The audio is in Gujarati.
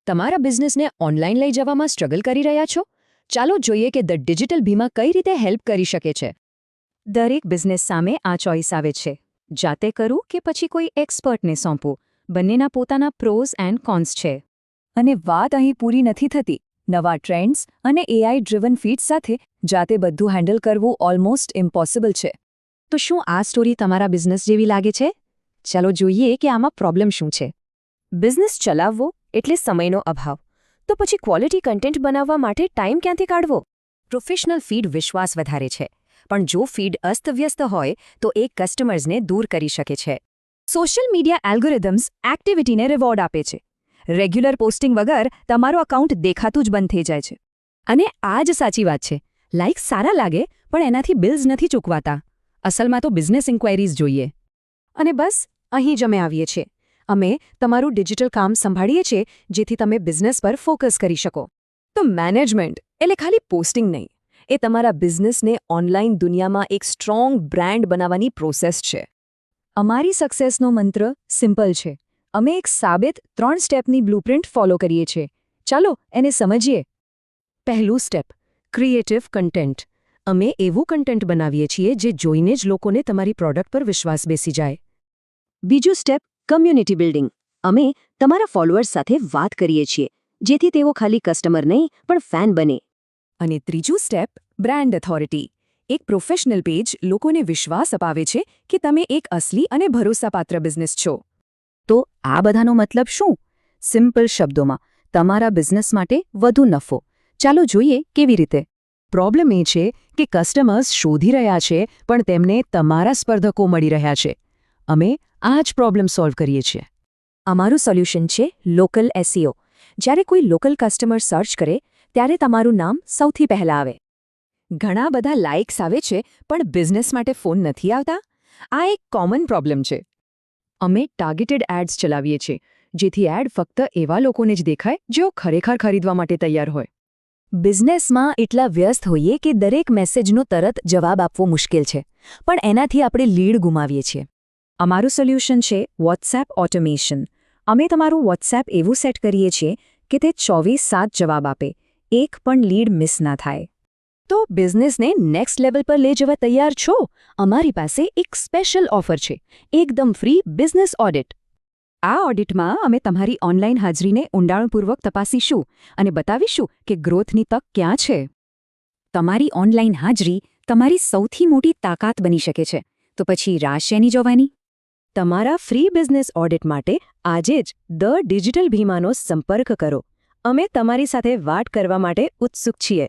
તમારા બિઝનેસને ઓનલાઈન લઈ જવામાં સ્ટ્રગલ કરી રહ્યા છો? ચાલો જોઈએ કે ધ ડિજિટલ ભીમા કઈ રીતે હેલ્પ કરી શકે છે. દરેક બિઝનેસ સામે આ ચોઇસ આવે છે. જાતે કરું કે પછી કોઈ એક્સપર્ટને સોંપું, બંનેના પોતાના પ્રોઝ એન્ડ કોન્સ છે. અને વાત અહીં પૂરી નથી થતી. નવા ટ્રેન્ડ્સ અને એઆઈ ડ્રિવન ફીડ સાથે જાતે બધું હેન્ડલ કરવું ઓલમોસ્ટ ઇમ્પોસિબલ છે. તો શું આ સ્ટોરી તમારા બિઝનેસ જેવી લાગે છે? ચાલો જોઈએ કે આમાં પ્રોબ્લેમ શું છે. બિઝનેસ ચલાવવો એટલે સમયનો અભાવ. તો પછી ક્વોલિટી કન્ટેન્ટ બનાવવા માટે ટાઈમ ક્યાંથી કાઢવો? પ્રોફેશનલ ફીડ વિશ્વાસ વધારે છે, પણ જો ફીડ અસ્તવ્યસ્ત હોય તો એ કસ્ટમર્સને દૂર કરી શકે છે. સોશિયલ મીડિયા એલ્ગોરિધમ્સ એક્ટિવિટીને રિવોર્ડ આપે છે. રેગ્યુલર પોસ્ટિંગ વગર તમારું અકાઉન્ટ દેખાતું જ બંધ થઈ જાય છે. અને આ જ સાચી વાત છે. લાઇક્સ સારા લાગે પણ એનાથી બિલ્સ નથી ચૂકવાતા. અસલમાં તો બિઝનેસ ઇન્ક્વાયરીઝ જોઈએ. અને બસ અહીં જ અમે આવીએ છીએ. અમે તમારું ડિજિટલ કામ સંભાળીએ છીએ જેથી તમે બિઝનેસ પર ફોકસ કરી શકો. તો મેનેજમેન્ટ એટલે ખાલી પોસ્ટિંગ નહીં, એ તમારા બિઝનેસને ઓનલાઈન દુનિયામાં એક સ્ટ્રોંગ બ્રાન્ડ બનાવવાની પ્રોસેસ છે. અમારી સક્સેસનો મંત્ર સિમ્પલ છે. અમે એક સાબિત 3 સ્ટેપની બ્લુપ્રિન્ટ ફોલો કરીએ છીએ. ચાલો એને સમજીએ. પહેલું સ્ટેપ, ક્રિએટિવ કન્ટેન્ટ. અમે એવું કન્ટેન્ટ બનાવીએ છીએ જે જોઈને જ લોકોને તમારી પ્રોડક્ટ પર વિશ્વાસ બેસી જાય. બીજું સ્ટેપ, કમ્યુનિટી બિલ્ડિંગ. અમે તમારા ફોલોઅર્સ સાથે વાત કરીએ છીએ જેથી તેઓ ખાલી કસ્ટમર નહીં પણ ફેન બને. અને ત્રીજું સ્ટેપ, બ્રાન્ડ ઓથોરિટી. એક પ્રોફેશનલ પેજ લોકોને વિશ્વાસ અપાવે છે કે તમે એક અસલી અને ભરોસાપાત્ર બિઝનેસ છો. તો આ બધાનો મતલબ શું? સિમ્પલ શબ્દોમાં, તમારા બિઝનેસ માટે વધુ નફો. ચાલો જોઈએ કેવી રીતે. પ્રોબ્લેમ એ છે કે કસ્ટમર્સ શોધી રહ્યા છે પણ તેમને તમારા સ્પર્ધકો મળી રહ્યા છે. અમે આ જ પ્રોબ્લેમ સોલ્વ કરીએ છીએ. અમારું સોલ્યુશન છે લોકલ એસઈઓ. જ્યારે કોઈ લોકલ કસ્ટમર સર્ચ કરે ત્યારે તમારું નામ સૌથી પહેલાં આવે. ઘણા બધા લાઇક્સ આવે છે પણ બિઝનેસ માટે ફોન નથી આવતા. આ એક કોમન પ્રોબ્લેમ છે. અમે ટાર્ગેટેડ એડ્સ ચલાવીએ છીએ જેથી એડ ફક્ત એવા લોકોને જ દેખાય જેઓ ખરેખર ખરીદવા માટે તૈયાર હોય. બિઝનેસમાં એટલા વ્યસ્ત હોઈએ કે દરેક મેસેજનો તરત જવાબ આપવો મુશ્કેલ છે, પણ એનાથી આપણે લીડ ગુમાવીએ છીએ. અમારું સોલ્યુશન છે વોટ્સએપ ઓટોમેશન. અમે તમારું વોટ્સએપ એવું સેટ કરીએ છીએ કે તે 24/7 જવાબ આપે, એક પણ લીડ મિસ ના થાય. તો બિઝનેસને નેક્સ્ટ લેવલ પર લઈ જવા તૈયાર છો? અમારી પાસે એક સ્પેશિયલ ઓફર છે, એકદમ ફ્રી બિઝનેસ ઓડિટ. આ ઓડિટમાં અમે તમારી ઓનલાઈન હાજરીને ઊંડાણપૂર્વક તપાસીશું અને બતાવીશું કે ગ્રોથની તક ક્યાં છે. તમારી ઓનલાઈન હાજરી તમારી સૌથી મોટી તાકાત બની શકે છે. તો પછી રાહ શેની જોવાની? તમારા ફ્રી બિઝનેસ ઓડિટ માટે આજે જ ધ ડિજિટલ ભીમાનો સંપર્ક કરો. અમે તમારી સાથે વાત કરવા માટે ઉત્સુક છીએ.